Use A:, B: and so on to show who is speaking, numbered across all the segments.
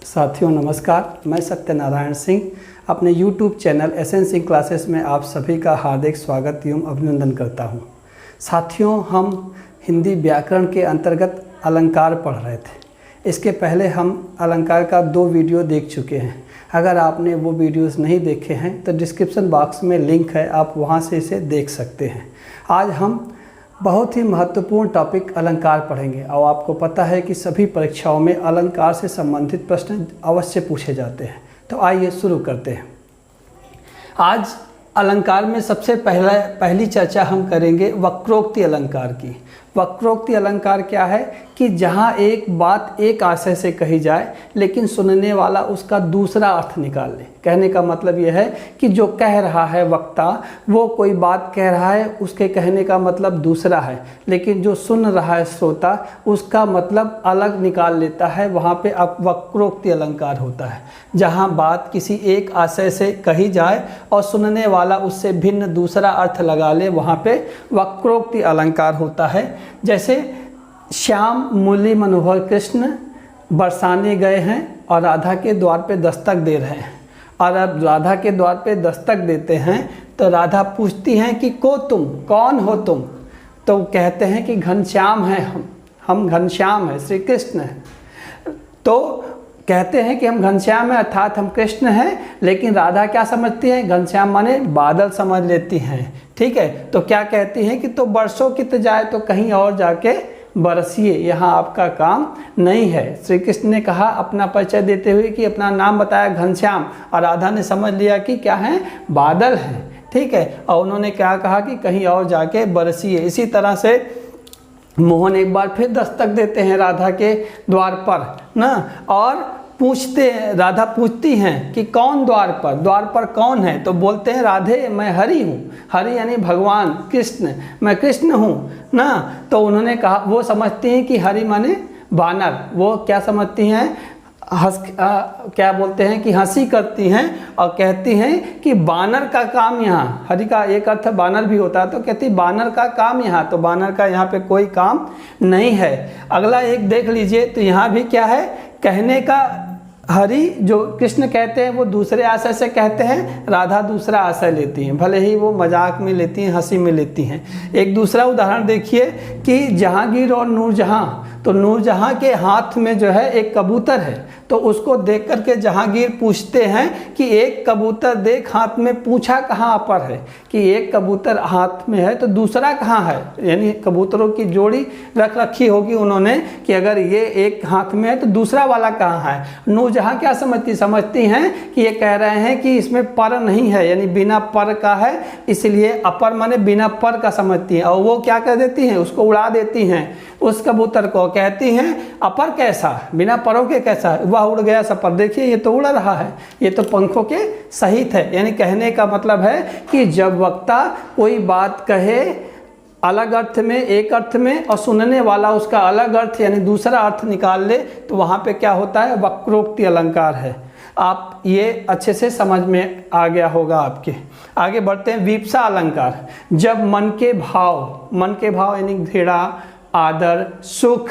A: साथियों नमस्कार, मैं सत्यनारायण सिंह अपने YouTube channel SN Singh classes में आप सभी का हार्दिक स्वागत एवं अभिनंदन करता हूं। साथियों, हम हिंदी व्याकरण के अंतर्गत अलंकार पढ़ रहे थे। इसके पहले हम अलंकार का 2 वीडियो देख चुके हैं। अगर आपने वो वीडियोस नहीं देखे हैं तो डिस्क्रिप्शन बॉक्स में लिंक है, आप वहां से इसे देख सकते हैं। आज हम बहुत ही महत्वपूर्ण टॉपिक अलंकार पढ़ेंगे और आपको पता है कि सभी परीक्षाओं में अलंकार से संबंधित प्रश्न अवश्य पूछे जाते हैं। तो आइए शुरू करते हैं। आज अलंकार में सबसे पहली चर्चा हम करेंगे वक्रोक्ति अलंकार की। वक्रोक्ति अलंकार क्या है कि जहाँ एक बात एक आशय से कही जाए लेकिन सुनने वाला उसका दूसरा अर्थ निकाल ले। कहने का मतलब यह है कि जो कह रहा है वक्ता वो कोई बात कह रहा है, उसके कहने का मतलब दूसरा है, लेकिन जो सुन रहा है श्रोता उसका मतलब अलग निकाल लेता है। वहाँ पे अब वक्रोक्ति अलंकार होता है, जहाँ बात किसी एक आशय से कही जाए और सुनने वाला उससे भिन्न दूसरा अर्थ लगा ले, वहाँ पे वक्रोक्ति अलंकार होता है। जैसे श्याम मुरली मनोहर कृष्ण बरसाने गए हैं और राधा के द्वार पे दस्तक दे रहे हैं। और अब राधा के द्वार पे दस्तक देते हैं तो राधा पूछती हैं कि तुम कौन हो तुम? तो कहते हैं कि घनश्याम हैं हम घनश्याम हैं, श्री कृष्ण हैं। तो कहते हैं कि हम घनश्याम हैं अर्थात हम कृष्ण हैं, लेकिन राधा क्या समझती है? घनश्याम माने बादल समझ लेती हैं। ठीक है, तो क्या कहती हैं कि तो बरसों कित जाए तो कहीं और जाके बरसिए, यहाँ आपका काम नहीं है। श्री कृष्ण ने कहा अपना परिचय देते हुए कि अपना नाम बताया घनश्याम, और राधा ने समझ लिया कि क्या है? बादल हैं। ठीक है, और उन्होंने क्या कहा कि कहीं और जाके बरसिए। इसी तरह से मोहन एक बार फिर दस्तक देते हैं राधा के द्वार पर ना, और राधा पूछती हैं कि कौन द्वार पर कौन है? तो बोलते हैं राधे मैं हरि हूँ। हरि यानी भगवान कृष्ण, मैं कृष्ण हूँ ना। तो उन्होंने कहा, वो समझती हैं कि हरि माने बानर। वो क्या समझती हैं? क्या बोलते हैं कि हंसी करती हैं और कहती हैं कि बानर का काम यहाँ, हरि का एक अर्थ बानर भी होता है, तो कहती बानर का काम यहाँ, तो बानर का यहाँ पे कोई काम नहीं है। अगला एक देख लीजिए, तो यहाँ भी क्या है? कहने का हरि जो कृष्ण कहते हैं वो दूसरे आशय से कहते हैं, राधा दूसरा आशय लेती हैं, भले ही वो मजाक में लेती हैं, हंसी में लेती हैं। एक दूसरा उदाहरण देखिए कि जहांगीर और नूरजहां। तो नूरजहां के हाथ में जो है एक कबूतर है, तो उसको देख करके जहांगीर पूछते हैं कि एक कबूतर देख हाथ में, पूछा कहाँ पर है? कि एक कबूतर हाथ में है तो दूसरा कहाँ है? यानी कबूतरों की जोड़ी रख रखी होगी उन्होंने कि अगर ये एक हाथ में है तो दूसरा वाला कहाँ है? नूरजहां क्या समझती हैं कि ये कह रहे हैं कि इसमें पर नहीं है, यानी बिना पर का है, इसलिए अपर माने बिना पर का समझती हैं। और वो क्या कर देती हैं? उसको उड़ा देती हैं उस कबूतर को। कहती हैं अपर कैसा, बिना परों के कैसा? वह उड़ गया सपर, देखिए ये तो उड़ रहा है, ये तो पंखों के सहित है। यानी कहने का मतलब है कि जब वक्ता कोई बात कहे अलग अर्थ में, एक अर्थ में, और सुनने वाला उसका अलग अर्थ यानी दूसरा अर्थ निकाल ले, तो वहाँ पे क्या होता है? वक्रोक्ति अलंकार है। आप ये अच्छे से समझ में आ गया होगा आपके। आगे बढ़ते हैं। वीप्सा अलंकार, जब मन के भाव यानी घृणा, आदर, सुख,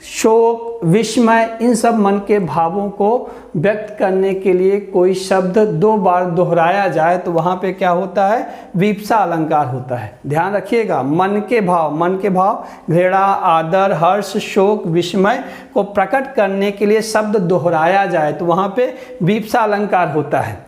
A: शोक, विस्मय, इन सब मन के भावों को व्यक्त करने के लिए कोई शब्द 2 बार दोहराया जाए तो वहाँ पे क्या होता है? वीप्सा अलंकार होता है। ध्यान रखिएगा, मन के भाव घृणा, आदर, हर्ष, शोक, विस्मय को प्रकट करने के लिए शब्द दोहराया जाए तो वहाँ पे वीप्सा अलंकार होता है।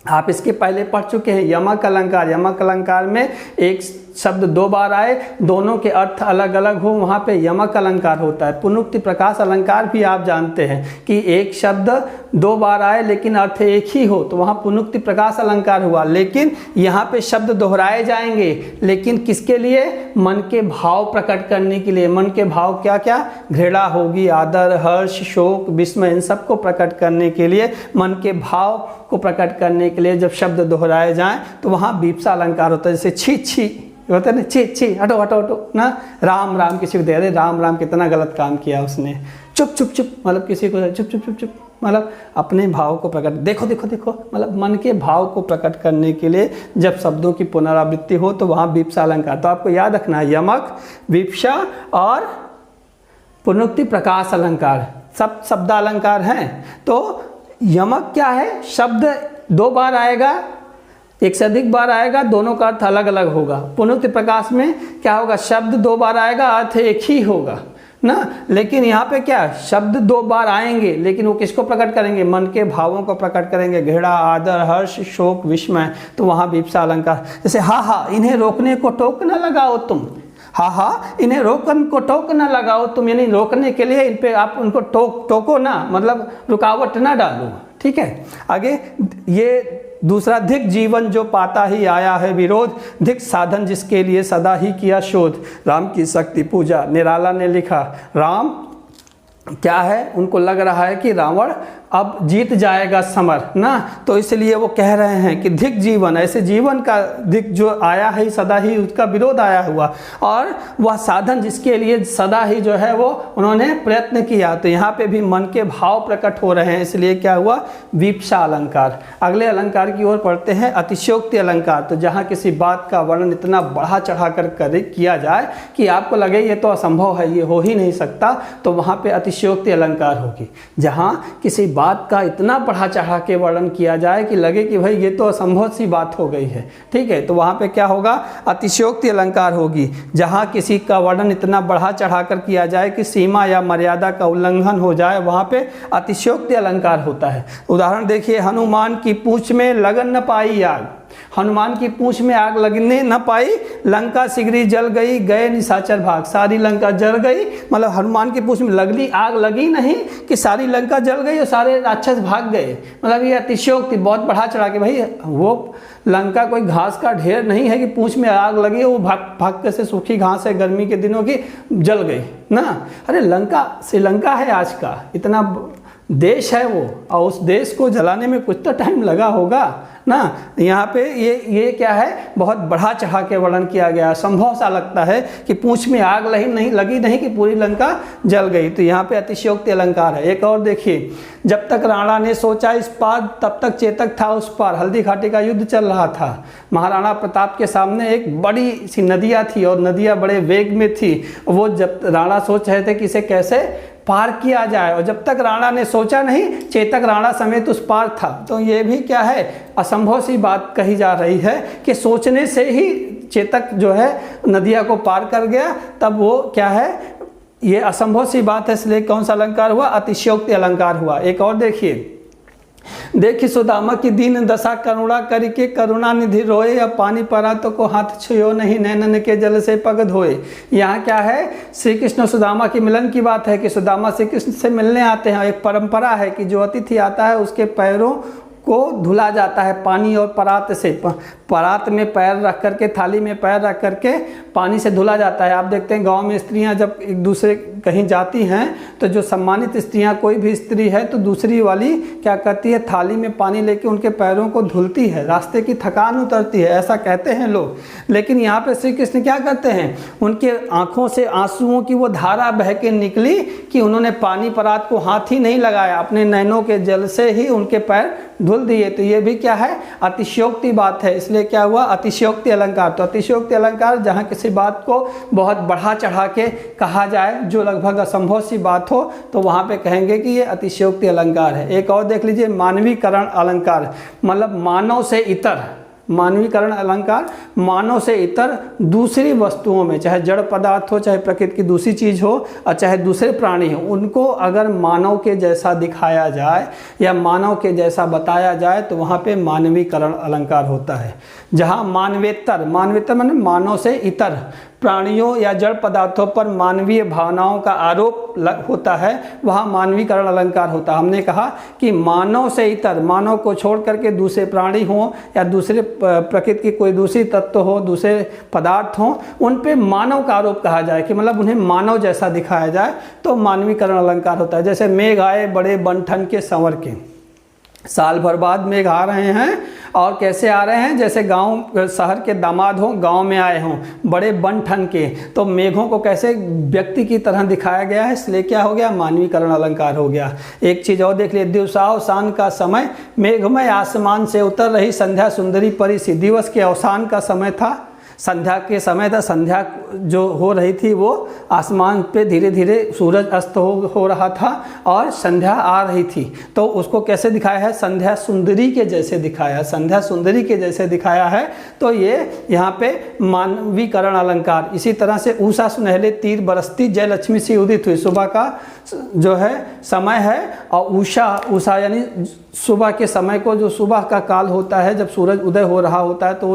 A: आप इसके पहले पढ़ चुके हैं यमक अलंकार। यमक अलंकार में एक शब्द 2 बार आए, दोनों के अर्थ अलग अलग हो, वहाँ पे यमक अलंकार होता है। पुनरुक्ति प्रकाश अलंकार भी आप जानते हैं कि एक शब्द 2 बार आए लेकिन अर्थ एक ही हो, तो वहाँ पुनरुक्ति प्रकाश अलंकार हुआ। लेकिन यहाँ पे शब्द दोहराए जाएंगे, लेकिन किसके लिए? मन के भाव प्रकट करने के लिए। मन के भाव क्या क्या? घृणा होगी, आदर, हर्ष, शोक, विस्मय, इन सबको प्रकट करने के लिए, मन के भाव को प्रकट करने के लिए जब शब्द दोहराए जाएं तो वहाँ वीप्सा अलंकार होता है। जैसे छी होता है ना, छी हटो ना, राम किसी को दे रहे, राम कितना गलत काम किया उसने, चुप मतलब किसी को चुप मतलब अपने भाव को प्रकट, देखो मतलब मन के भाव को प्रकट करने के लिए जब शब्दों की पुनरावृत्ति हो तो वहाँ वीप्सा अलंकार। तो आपको याद रखना है यमक, वीप्सा और पुनरुक्ति प्रकाश अलंकार। सब शब्दालंकार हैं। तो यमक क्या है, शब्द 2 बार आएगा, एक से अधिक बार आएगा, दोनों का अर्थ अलग अलग होगा। पुनरुक्ति प्रकाश में क्या होगा, शब्द 2 बार आएगा, अर्थ एक ही होगा ना। लेकिन यहाँ पे क्या, शब्द 2 बार आएंगे, लेकिन वो किसको प्रकट करेंगे, मन के भावों को प्रकट करेंगे, घृणा, आदर, हर्ष, शोक, विस्मय। तो वहाँ विपसा अलंकार, जैसे हा हा इन्हें रोकने को टोक न लगाओ तुम, हा हा इन्हें रोकन को टोक न लगाओ तुम, यानी रोकने के लिए इन पे आप उनको टोको ना, मतलब रुकावट ना डालो। ठीक है, आगे ये दूसरा, धिक जीवन जो पाता ही आया है विरोध, धिक साधन जिसके लिए सदा ही किया शोध, राम की शक्ति पूजा। निराला ने लिखा, राम क्या है, उनको लग रहा है कि रावण अब जीत जाएगा समर ना, तो इसलिए वो कह रहे हैं कि धिक जीवन, ऐसे जीवन का धिक जो आया है सदा ही उसका विरोध आया हुआ, और वह साधन जिसके लिए सदा ही जो है वो उन्होंने प्रयत्न किया। तो यहाँ पे भी मन के भाव प्रकट हो रहे हैं, इसलिए क्या हुआ, विपसा अलंकार। अगले अलंकार की ओर पढ़ते हैं, अतिशयोक्ति अलंकार। तो जहाँ किसी बात का वर्णन इतना बढ़ा चढ़ा कर किया जाए कि आपको लगे ये तो असंभव है, ये हो ही नहीं सकता, तो वहाँ पे अतिशयोक्ति अलंकार होगी। जहाँ किसी बात का इतना बढ़ा चढ़ा के वर्णन किया जाए कि लगे कि भाई ये तो असंभव सी बात हो गई है। ठीक है, तो वहाँ पे क्या होगा, अतिशयोक्ति अलंकार होगी। जहाँ किसी का वर्णन इतना बढ़ा चढ़ा कर किया जाए कि सीमा या मर्यादा का उल्लंघन हो जाए, वहाँ पे अतिशयोक्ति अलंकार होता है। उदाहरण देखिए, हनुमान की पूंछ में लगन न पाई आग, हनुमान की पूंछ में आग लगने न पाई, लंका सिगरी जल गई, गए निशाचर भाग। सारी लंका जल गई, मतलब हनुमान की पूंछ में लगली आग लगी नहीं कि सारी लंका जल गई और सारे राक्षस भाग गए। मतलब ये अतिशयोक्ति, बहुत बढ़ा चढ़ा के, भाई वो लंका कोई घास का ढेर नहीं है कि पूंछ में आग लगी, वो भाग कैसे, सूखी घास है गर्मी के दिनों की, जल गई ना। अरे लंका श्रीलंका है आज का, इतना देश है वो, और उस देश को जलाने में कुछ तो टाइम लगा होगा ना। यहाँ पे ये क्या है, बहुत बढ़ा चढ़ा के वर्णन किया गया। संभव सा लगता है कि पूंछ में आग लगी नहीं कि पूरी लंका जल गई। तो यहाँ पे अतिशयोक्ति अलंकार है। एक और देखिए, जब तक राणा ने सोचा इस पार, तब तक चेतक था उस पार। हल्दी घाटी का युद्ध चल रहा था, महाराणा प्रताप के सामने एक बड़ी सी नदियाँ थी और नदियाँ बड़े वेग में थी। वो जब राणा सोच रहे थे कि इसे कैसे पार किया जाए, और जब तक राणा ने सोचा नहीं, चेतक राणा समेत उस पार था। तो ये भी क्या है, असंभव सी बात कही जा रही है कि सोचने से ही चेतक जो है नदिया को पार कर गया, तब वो क्या है, ये असंभव सी बात है। इसलिए कौन सा अलंकार हुआ, अतिशयोक्ति अलंकार हुआ। एक और देखिए, देखी सुदामा की दीन दशा करुणा करके, करुणा निधि रोए, अब पानी परा तो को हाथ छुयो नहीं, नैनन के जल से पग धोए। यहाँ क्या है, श्री कृष्ण सुदामा की मिलन की बात है कि सुदामा श्री कृष्ण से मिलने आते हैं। एक परंपरा है कि जो अतिथि आता है उसके पैरों को धुला जाता है पानी और परात से। परात में पैर रख करके, थाली में पैर रख करके पानी से धुला जाता है। आप देखते हैं गांव में स्त्रियां जब एक दूसरे कहीं जाती हैं तो जो सम्मानित स्त्रियां, कोई भी स्त्री है तो दूसरी वाली क्या करती है, थाली में पानी लेके उनके पैरों को धुलती है, रास्ते की थकान उतरती है, ऐसा कहते हैं लोग। लेकिन यहाँ पे श्री कृष्ण क्या करते हैं, उनके आंखों से आंसुओं की वो धारा बह के निकली कि उन्होंने पानी परात को हाथ ही नहीं लगाया, अपने नैनों के जल से ही उनके पैर धुल दिए। तो ये भी क्या है, अतिशयोक्ति बात है। इसलिए क्या हुआ, अतिशयोक्ति अलंकार। तो अतिशयोक्ति अलंकार जहाँ किसी बात को बहुत बढ़ा चढ़ा के कहा जाए, जो लगभग असंभव सी बात हो, तो वहाँ पे कहेंगे कि ये अतिशयोक्ति अलंकार है। एक और देख लीजिए, मानवीकरण अलंकार, मतलब मानव से इतर। मानवीकरण अलंकार, मानव से इतर दूसरी वस्तुओं में, चाहे जड़ पदार्थ हो, चाहे प्रकृति की दूसरी चीज हो, और चाहे दूसरे प्राणी हो, उनको अगर मानव के जैसा दिखाया जाए या मानव के जैसा बताया जाए तो वहाँ पे मानवीकरण अलंकार होता है। जहाँ मानवेतर, मानवेतर माने मानव से इतर प्राणियों या जड़ पदार्थों पर मानवीय भावनाओं का आरोप होता है, वहाँ मानवीकरण अलंकार होता है। हमने कहा कि मानव से इतर, मानव को छोड़ करके दूसरे प्राणी हों या दूसरे प्रकृति की कोई दूसरी तत्व हो, दूसरे पदार्थ हों, उन पे मानव का आरोप कहा जाए कि मतलब उन्हें मानव जैसा दिखाया जाए, तो मानवीकरण अलंकार होता है। जैसे मेघ आए बड़े बन-ठन के संवर के, साल भर बाद मेघ आ रहे हैं, और कैसे आ रहे हैं, जैसे गांव शहर के दामाद हों, गांव में आए हों बड़े बन ठन के। तो मेघों को कैसे व्यक्ति की तरह दिखाया गया है, इसलिए क्या हो गया, मानवीकरण अलंकार हो गया। एक चीज़ और देख लिए, दिवसावसान का समय, मेघमय आसमान से उतर रही संध्या सुंदरी परी सी। दिवस के अवसान का समय था, संध्या के समय था, संध्या जो हो रही थी वो आसमान पे धीरे धीरे सूरज अस्त हो रहा था और संध्या आ रही थी। तो उसको कैसे दिखाया है? संध्या सुंदरी के जैसे दिखाया, संध्या सुंदरी के जैसे दिखाया है। तो ये यहाँ पे मानवीकरण अलंकार। इसी तरह से उषा सुनहले तीर बरसती जय लक्ष्मी सी उदित हुई, सुबह का जो है समय है और उषा यानी सुबह के समय को, जो सुबह का काल होता है जब सूरज उदय हो रहा होता है, तो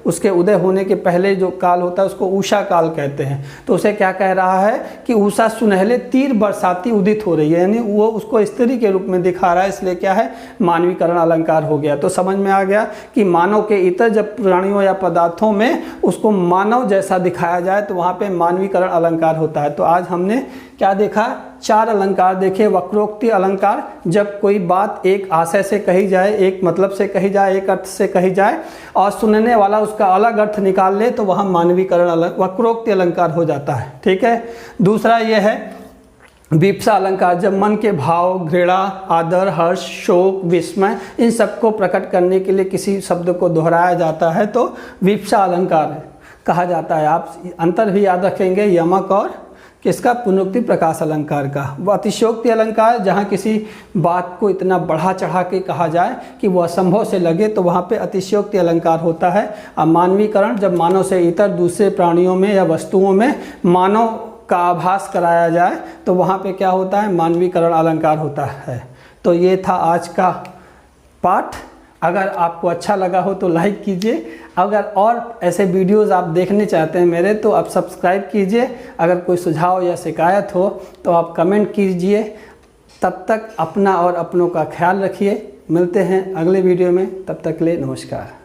A: उसके उदय होने के पहले जो काल होता है उसको उषा काल कहते हैं। तो उसे क्या कह रहा है कि उषा सुनहले तीर बरसाती उदित हो रही है, यानी वो उसको स्त्री के रूप में दिखा रहा है, इसलिए क्या है? मानवीकरण अलंकार हो गया। तो समझ में आ गया कि मानव के इतर जब प्राणियों या पदार्थों में उसको मानव जैसा दिखाया जाए तो वहाँ पे मानवीकरण अलंकार होता है। तो आज हमने क्या देखा? 4 अलंकार देखे। वक्रोक्ति अलंकार, जब कोई बात एक आशय से कही जाए, एक मतलब से कही जाए, एक अर्थ से कही जाए और सुनने वाला उसका अलग अर्थ निकाल ले तो वह मानवीकरण वक्रोक्ति अलंकार हो जाता है। ठीक है। दूसरा यह है विप्सा अलंकार, जब मन के भाव, घृणा, आदर, हर्ष, शोक, विस्मय, इन सबको प्रकट करने के लिए किसी शब्द को दोहराया जाता है तो विप्सा अलंकार कहा जाता है। आप अंतर भी याद रखेंगे यमक और किसका? पुनरुक्ति प्रकाश अलंकार का। वो अतिशयोक्ति अलंकार, जहाँ किसी बात को इतना बढ़ा चढ़ा के कहा जाए कि वो असंभव से लगे तो वहाँ पे अतिशयोक्ति अलंकार होता है। और मानवीकरण, जब मानव से इतर दूसरे प्राणियों में या वस्तुओं में मानव का आभास कराया जाए तो वहाँ पे क्या होता है? मानवीकरण अलंकार होता है। तो ये था आज का पाठ। अगर आपको अच्छा लगा हो तो लाइक कीजिए। अगर और ऐसे वीडियोस आप देखने चाहते हैं मेरे तो आप सब्सक्राइब कीजिए। अगर कोई सुझाव या शिकायत हो तो आप कमेंट कीजिए। तब तक अपना और अपनों का ख्याल रखिए। मिलते हैं अगले वीडियो में, तब तक के लिए नमस्कार।